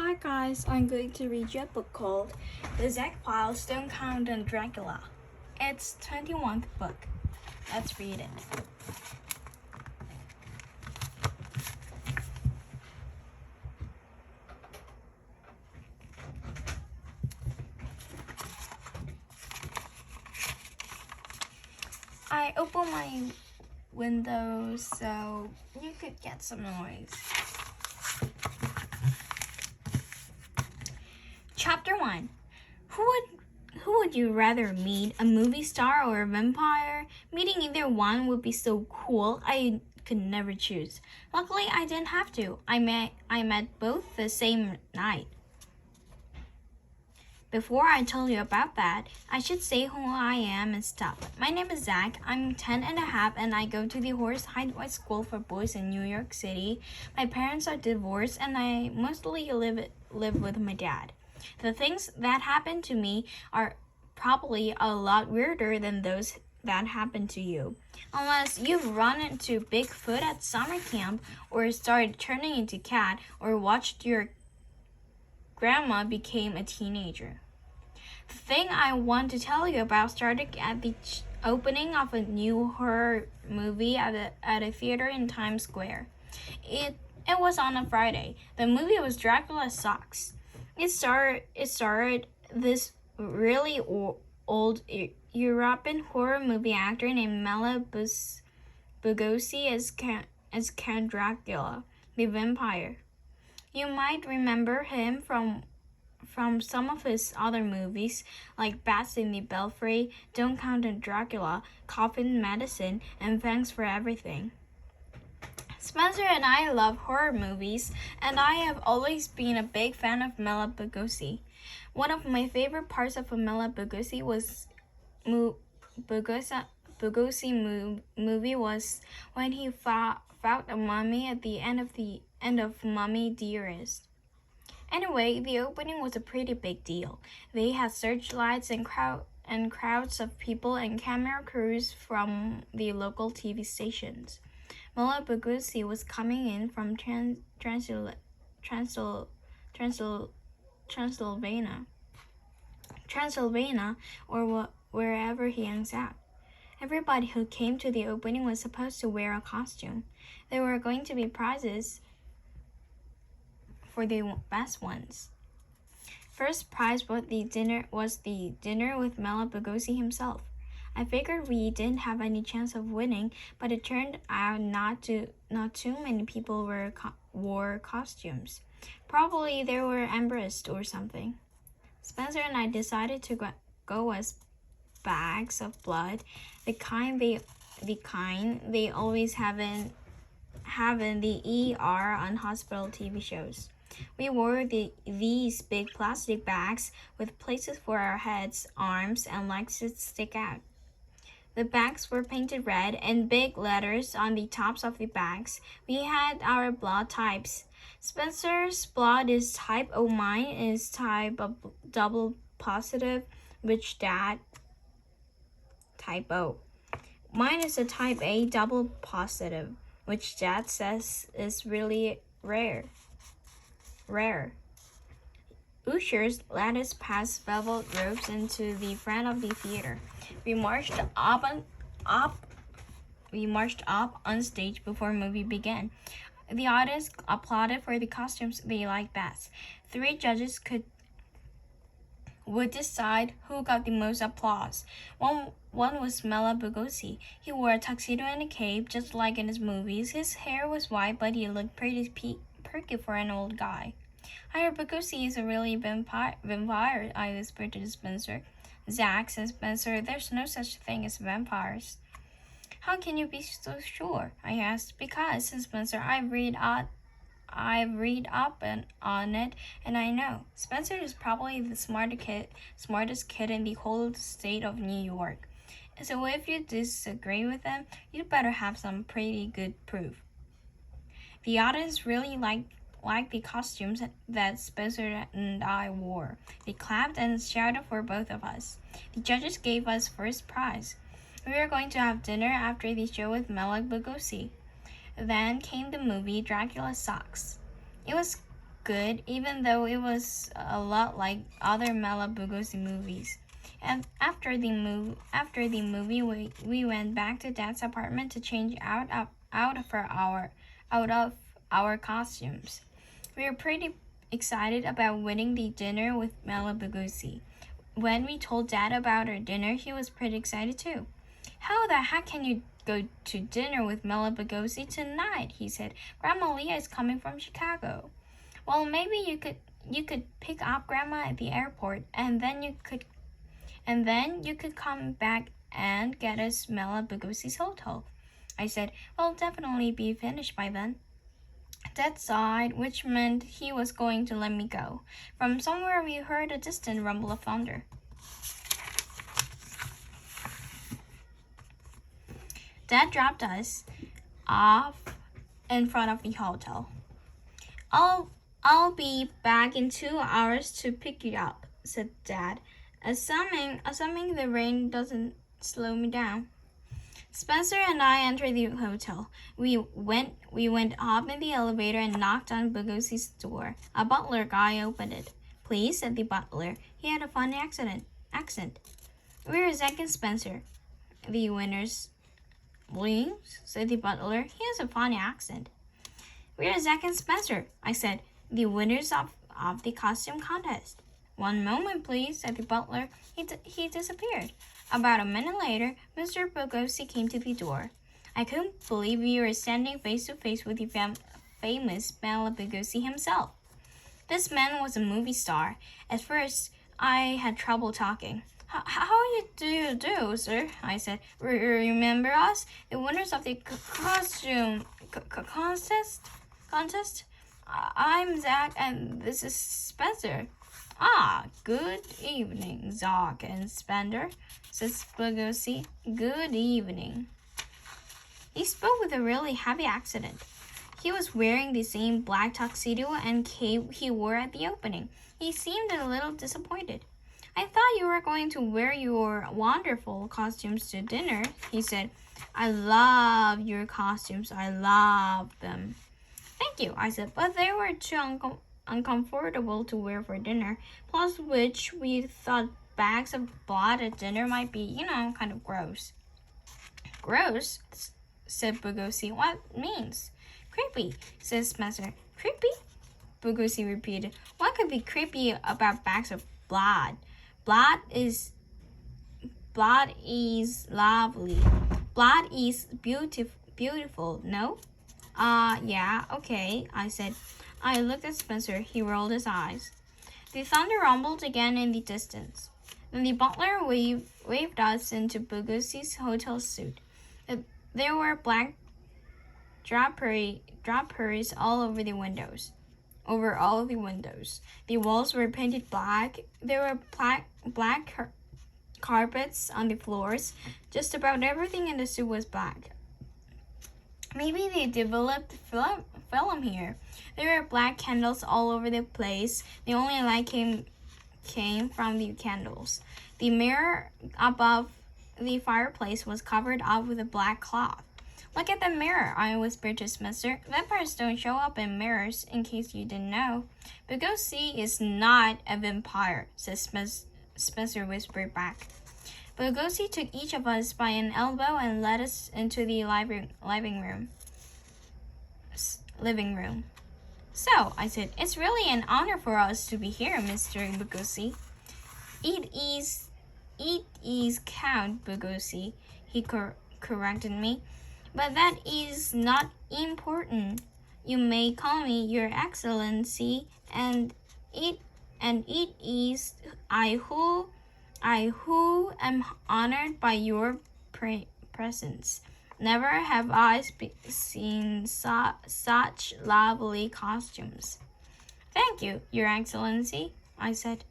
Hi guys, I'm going to read you a book called The Zack Files Don't Count on Dracula. It's 21st book. Let's read it. I opened my window so you could get some noise. Chapter 1. Who would you rather meet, a movie star or a vampire? Meeting either one would be so cool, I could never choose. Luckily, I didn't have to. I met both the same night. Before I tell you about that, I should say who I am and stuff. My name is Zach. I'm 10 and a half and I go to the Horace Highway School for Boys in New York City. My parents are divorced and I mostly live with my dad. The things that happen to me are probably a lot weirder than those that happen to you. Unless you've run into Bigfoot at summer camp or started turning into cat or watched your grandma became a teenager. The thing I want to tell you about started at the opening of a new horror movie at a theater in Times Square. It was on a Friday. The movie was Dracula Sucks. It starred this really old European horror movie actor named Mela Lugosi as Count Dracula, the vampire. You might remember him from some of his other movies, like Bats in the Belfry, Don't Count on Dracula, Coffin Medicine, and Thanks for Everything. Spencer and I love horror movies, and I have always been a big fan of Mela Lugosi. One of my favorite parts of a Mela Lugosi movie was when he found a mummy at the end of Mummy Dearest. Anyway, the opening was a pretty big deal. They had searchlights and crowds of people and camera crews from the local TV stations. Mela Lugosi was coming in from Transylvania, or wherever he hangs out. Everybody who came to the opening was supposed to wear a costume. There were going to be prizes for the best ones. First prize was the dinner with Mela Lugosi himself. I figured we didn't have any chance of winning, but it turned out not too many people wore costumes. Probably they were embarrassed or something. Spencer and I decided to go as bags of blood, the kind they always have in the ER on hospital TV shows. We wore these big plastic bags with places for our heads, arms, and legs to stick out. The bags were painted red and big letters on the tops of the bags. We had our blood types. Spencer's blood is type O, mine is type double positive, which dad type O. Mine is a type A double positive, which dad says is really rare. Ushers led us past velvet robes into the front of the theater. We marched up on stage before the movie began. The audience applauded for the costumes they liked best. 3 judges would decide who got the most applause. One was Mela Lugosi. He wore a tuxedo and a cape, just like in his movies. His hair was white, but he looked pretty perky for an old guy. I heard Lugosi is a really vampire, I whispered to Spencer. Zach, said Spencer, there's no such thing as vampires. How can you be so sure? I asked. Because, said Spencer, I've read up on it, and I know. Spencer is probably the smartest kid in the whole state of New York. So if you disagree with him, you'd better have some pretty good proof. The audience really liked the costumes that Spencer and I wore. They clapped and shouted for both of us. The judges gave us first prize. We were going to have dinner after the show with Mela Lugosi. Then came the movie Dracula Sucks. It was good, even though it was a lot like other Mela Lugosi movies. And after the movie, we went back to Dad's apartment to change out of our costumes. We were pretty excited about winning the dinner with Mela Lugosi. When we told Dad about our dinner, he was pretty excited too. How the heck can you go to dinner with Mela Lugosi tonight? He said. Grandma Leah is coming from Chicago. Well, maybe you could pick up Grandma at the airport, and then you could come back and get us Mela Lugosi's hotel. I said, we'll definitely be finished by then. Dad sighed, which meant he was going to let me go. From somewhere we heard a distant rumble of thunder. Dad dropped us off in front of the hotel. I'll be back in 2 hours to pick you up, said Dad, assuming the rain doesn't slow me down. Spencer and I entered the hotel. We went up in the elevator and knocked on Lugosi's door. A butler guy opened it. Please, said the butler. He had a funny accent. We're Zach and Spencer. The winners. Please, said the butler. He has a funny accent. We're Zach and Spencer, I said. The winners of the costume contest. 1 moment, please, said the butler. He disappeared. About a minute later, Mr. Lugosi came to the door. I couldn't believe we were standing face to face with the famous Mela Lugosi himself. This man was a movie star. At first, I had trouble talking. How do you do, sir? I said. Remember us? The winners of the costume contest? I'm Zach, and this is Spencer. Ah, good evening, Zach and Spencer, says Lugosi. Good evening. He spoke with a really heavy accent. He was wearing the same black tuxedo and cape he wore at the opening. He seemed a little disappointed. I thought you were going to wear your wonderful costumes to dinner, he said. I love your costumes. I love them. Thank you, I said, but they were too uncomfortable to wear for dinner, plus which we thought bags of blood at dinner might be, kind of gross. Gross? Said Lugosi. What means? Creepy, said Spencer. Creepy? Lugosi repeated. What could be creepy about bags of blood? Blood is lovely. Blood is beautiful, no? Yeah, okay, I said. I looked at Spencer. He rolled his eyes. The thunder rumbled again in the distance. Then the butler waved us into Lugosi's hotel suite. There were black draperies all over the windows. Over all the windows. The walls were painted black. There were black carpets on the floors. Just about everything in the suite was black. Maybe they developed film here. There were black candles all over the place. The only light came from the candles. The mirror above the fireplace was covered up with a black cloth. Look at the mirror, I whispered to Spencer. Vampires don't show up in mirrors, in case you didn't know. Lugosi is not a vampire, said Spencer whispered back. Lugosi took each of us by an elbow and led us into the living room. So, I said, it's really an honor for us to be here, Mr. Lugosi. It is Count Lugosi, he corrected me. But that is not important. You may call me Your Excellency, and it is I who am honored by your presence. Never have I seen such lovely costumes. Thank you, Your Excellency, I said.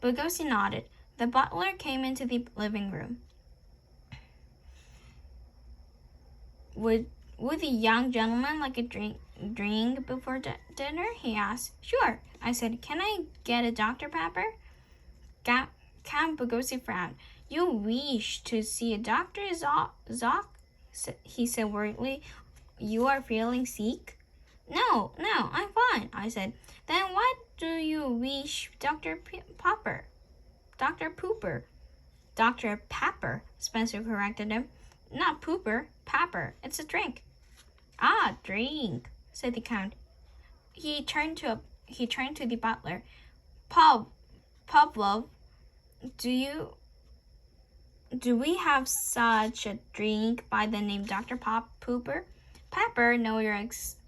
Lugosi nodded. The butler came into the living room. Would the young gentleman like a drink before dinner? He asked. Sure, I said. Can I get a Dr. Pepper? Count Lugosi frowned. You wish to see a doctor, Zach? He said worriedly. You are feeling sick? No, I'm fine, I said. Then why do you wish Dr. Popper? Dr. Pooper. Dr. Pepper, Spencer corrected him. Not Pooper, Pepper. It's a drink. Ah, drink, said the Count. He turned to the butler. Pavlov, do we have such a drink by the name Dr. Pooper? Pepper, no, your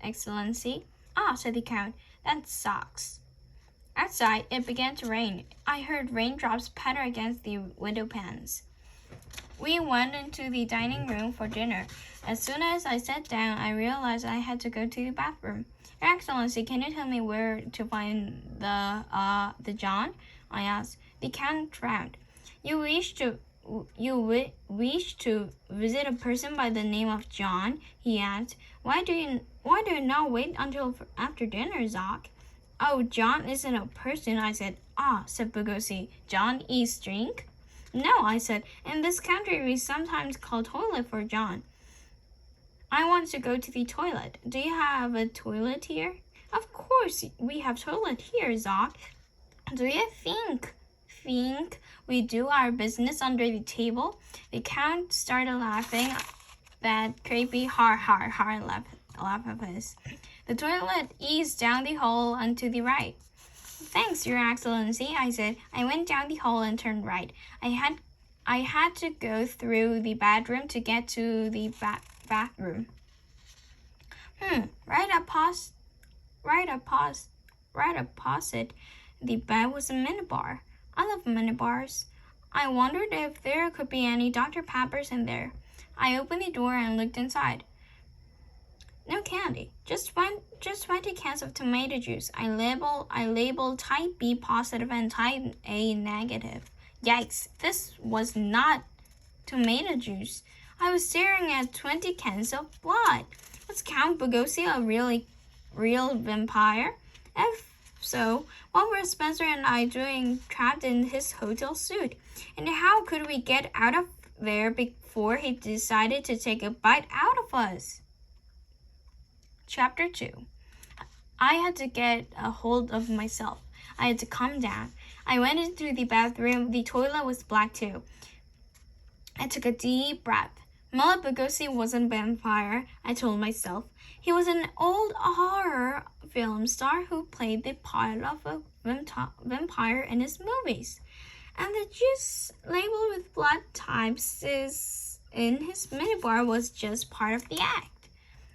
excellency. Ah, said the Count. That sucks. Outside, it began to rain. I heard raindrops patter against the window panes. We went into the dining room for dinner. As soon as I sat down, I realized I had to go to the bathroom. Your Excellency, can you tell me where to find the John? I asked. The Count frowned. You wish to visit a person by the name of John? He asked. Why do you not wait until after dinner, Zach? Oh, John isn't a person, I said. Ah, said Bugosi. John eats drink? No, I said. In this country, we sometimes call toilet for John. I want to go to the toilet. Do you have a toilet here? Of course, we have toilet here, Zach. Do you think we do our business under the table? The Count started laughing. That creepy har laugh of his. The toilet eased down the hall and to the right. Thanks, Your Excellency, I said. I went down the hall and turned right. I had to go through the bedroom to get to the bathroom. Right opposite the bed was a minibar. I love minibars. I wondered if there could be any Dr. Peppers in there. I opened the door and looked inside. No candy, just 20 cans of tomato juice. I labeled type B positive and type A negative. Yikes, this was not tomato juice. I was staring at 20 cans of blood. Was Count Bugosi a real vampire? If so, what were Spencer and I doing trapped in his hotel suit? And how could we get out of there before he decided to take a bite out of us? Chapter 2. I had to get a hold of myself. I had to calm down. I went into the bathroom. The toilet was black too. I took a deep breath. Mullet Bugosi wasn't a vampire, I told myself. He was an old horror film star who played the part of a vampire in his movies. And the juice labeled with blood types in his minibar was just part of the act.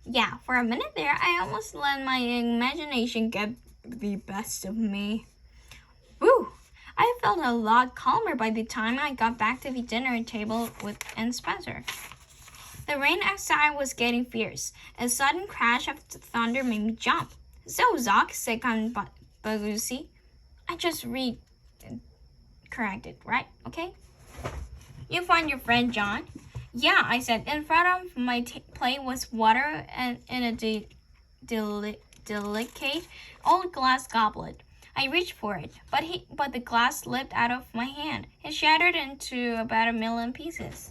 Yeah, for a minute there, I almost let my imagination get the best of me. Woo! I felt a lot calmer by the time I got back to the dinner table with Spencer. The rain outside was getting fierce. A sudden crash of thunder made me jump. So, Zach, said Count Bugosi. I just corrected, right? Okay? You find your friend John? Yeah, I said. In front of my plate was water and in a delicate old glass goblet. I reached for it, but the glass slipped out of my hand. It shattered into about 1,000,000 pieces.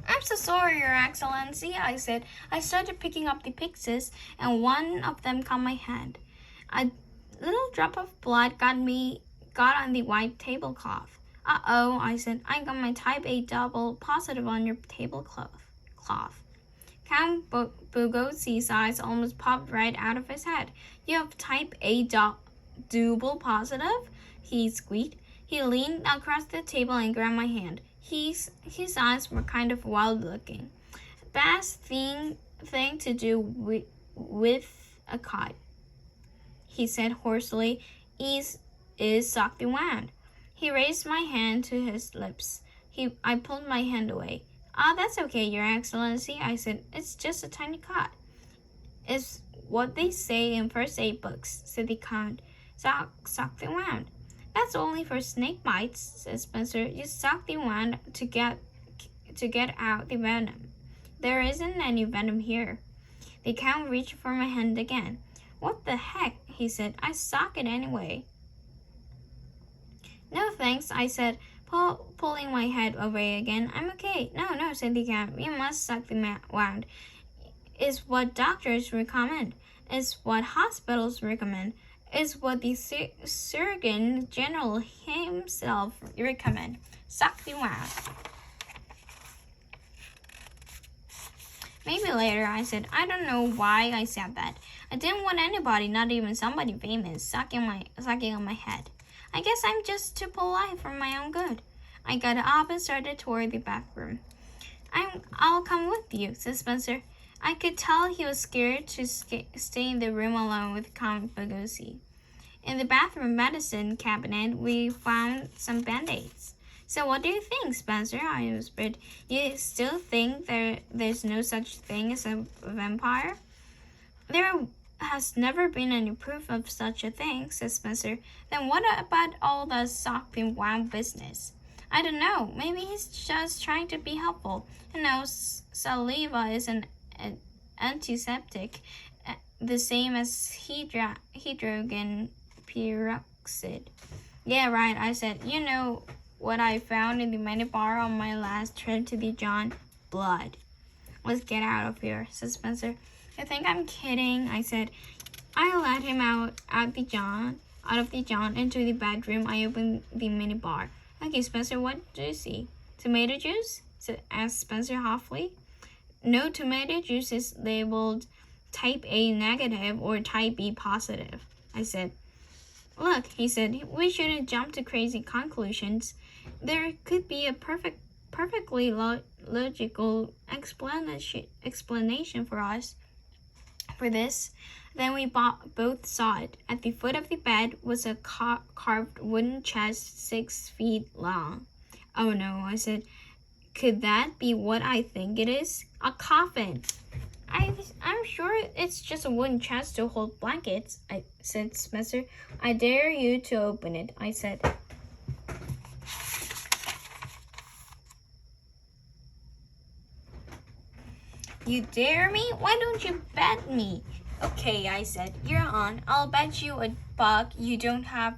I'm so sorry, Your Excellency, I said. I started picking up the pieces, and one of them caught my hand. A little drop of blood got on the white tablecloth. Uh-oh, I said. I got my type A double positive on your tablecloth. Count Bugosi's eyes almost popped right out of his head. You have type A double positive? He squeaked. He leaned across the table and grabbed my hand. His eyes were kind of wild-looking. Best thing to do with a kite, he said hoarsely, is suck the wind. He raised my hand to his lips. I pulled my hand away. That's okay, Your Excellency, I said. It's just a tiny cut. It's what they say in first aid books, said the Count. Suck the wind. That's only for snake bites, said Spencer. You suck the wind to get out the venom. There isn't any venom here. The Count reached for my hand again. What the heck, he said. I suck it anyway. No thanks, I said, pulling my head away again. I'm okay. No, said the cat. We must suck the wound. Is what doctors recommend. Is what hospitals recommend. Is what the Surgeon General himself recommend. Suck the wound. Maybe later, I said. I don't know why I said that. I didn't want anybody, not even somebody famous, sucking on my head. I guess I'm just too polite for my own good. I got up and started toward the bathroom. I'll come with you, said Spencer. I could tell he was scared to stay in the room alone with Count Bagoosi. In the bathroom medicine cabinet, we found some band-aids. So what do you think, Spencer? I whispered. You still think there's no such thing as a vampire? There has never been any proof of such a thing, said Spencer. Then what about all the sock and wound business? I don't know. Maybe he's just trying to be helpful. You know, saliva is an antiseptic, the same as hydrogen peroxide. Yeah, right, I said. You know what I found in the minibar on my last trip to the John? Blood. Let's get out of here, said Spencer. You think I'm kidding? I said. I led him out of the John into the bedroom. I opened the minibar. Okay, Spencer, what do you see? Tomato juice? asked Spencer hopefully. No, tomato juice is labeled type A negative or type B positive, I said. Look, he said, we shouldn't jump to crazy conclusions. There could be a perfectly logical explanation for this. Then we both saw it. At the foot of the bed was a carved wooden chest 6 feet long. Oh no, I said. Could that be what I think it is? A coffin. I'm sure it's just a wooden chest to hold blankets, said Spencer. I dare you to open it, I said. You dare me? Why don't you bet me? Okay, I said. You're on. I'll bet you $1 you don't have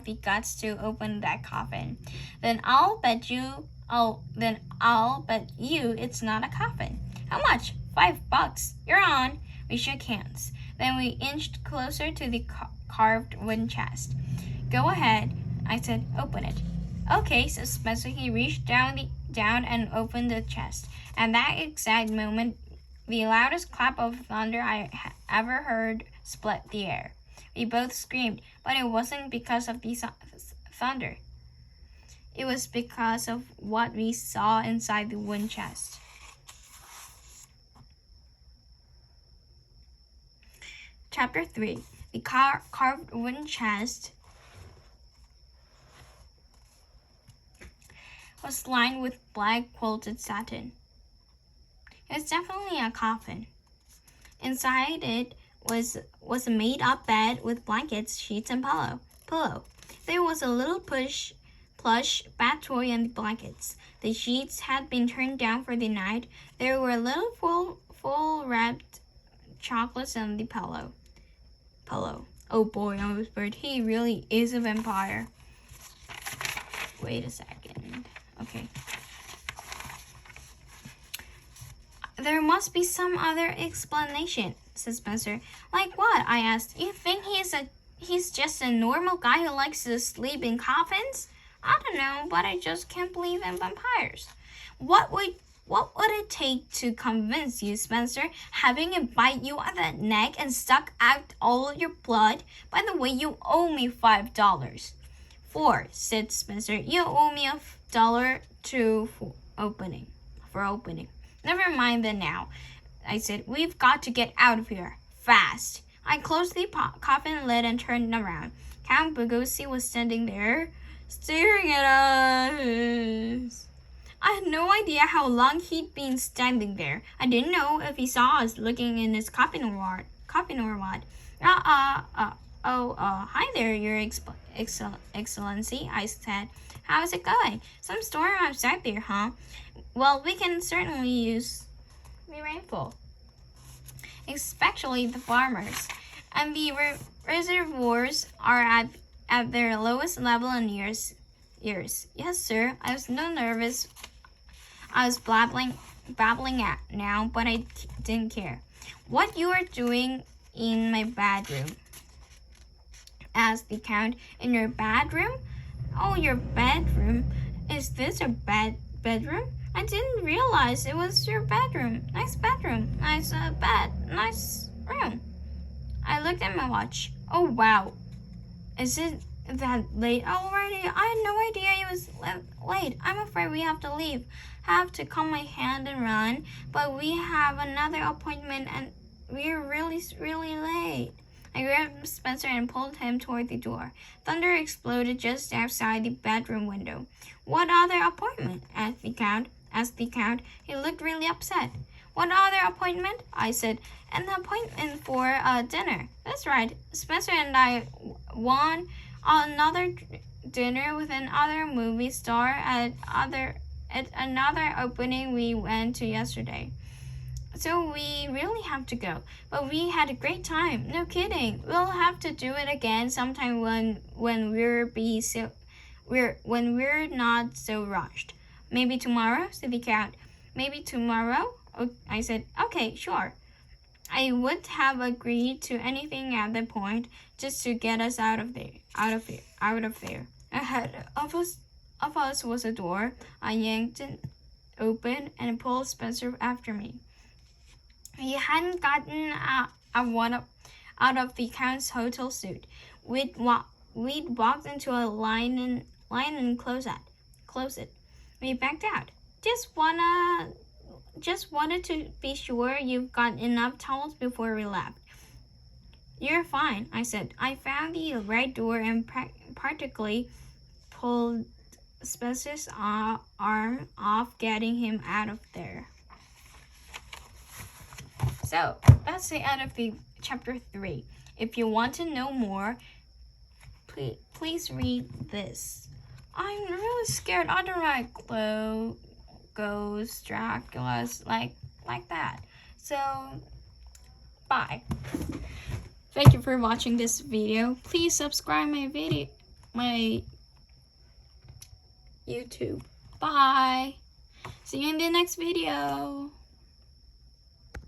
the guts to open that coffin. Then I'll bet you it's not a coffin. How much? $5. You're on. We shook hands. Then we inched closer to the carved wooden chest. Go ahead, I said. Open it. Okay, said Spencer. He reached down and opened the chest. At that exact moment, the loudest clap of thunder I ever heard split the air. We both screamed, but it wasn't because of the thunder. It was because of what we saw inside the wooden chest. Chapter 3. The carved wooden chest was lined with black quilted satin. It was definitely a coffin. Inside it was a made-up bed with blankets, sheets, and pillow. There was a little plush bat toy in the blankets. The sheets had been turned down for the night. There were little full wrapped chocolates on the pillow. Oh boy, I whispered. He really is a vampire. Wait a second. Okay. There must be some other explanation, said Spencer. Like what? I asked. You think he's just a normal guy who likes to sleep in coffins? I don't know, but I just can't believe in vampires. What would it take to convince you, Spencer? Having it bite you on the neck and suck out all your blood? By the way, you owe me $5. $4, said Spencer. You owe me $1 for opening. Never mind that now, I said. We've got to get out of here. Fast. I closed the coffin lid and turned around. Count Bagoosi was standing there, staring at us. I had no idea how long he'd been standing there. I didn't know if he saw us looking in his coffin or what. Hi there, Your Excellency, I said. How's it going? Some storm outside there, huh? Well, we can certainly use the rainfall, especially the farmers. And the reservoirs are at their lowest level in years. ears. Yes, sir. I was no nervous. I was babbling out now, but I didn't care. What you are doing in my bedroom? Asked the Count. In your bedroom? Oh, your bedroom. Is this a bedroom? I didn't realize it was your bedroom. Nice bedroom. Nice bed. Nice room. I looked at my watch. Oh, wow. Is it that late already? I had no idea it was late. I'm afraid we have to leave. Have to comb my hand and run, but we have another appointment and we're really, really late. I grabbed Spencer and pulled him toward the door. Thunder exploded just outside the bedroom window. What other appointment? Asked the Count. He looked really upset. What other appointment? I said. An appointment for dinner. That's right. Spencer and I won another dinner with another movie star at another opening we went to yesterday. So we really have to go. But we had a great time. No kidding. We'll have to do it again sometime when we're not so rushed. Maybe tomorrow, said the Count. Maybe tomorrow? Oh, I said, okay, sure. I would have agreed to anything at that point just to get us out of there. Ahead of us was a door. I yanked it open and pulled Spencer after me. He hadn't gotten out of the Count's hotel suit. We'd walked into a linen closet. We backed out. Just wanted to be sure you've got enough towels before we left. You're fine, I said. I found the right door and practically pulled Spencer's arm off, getting him out of there. So, that's the end of the chapter 3. If you want to know more, please read this. I'm really scared. I don't like ghosts, Draculas, like that. So, bye. Thank you for watching this video. Please subscribe my YouTube. Bye. See you in the next video.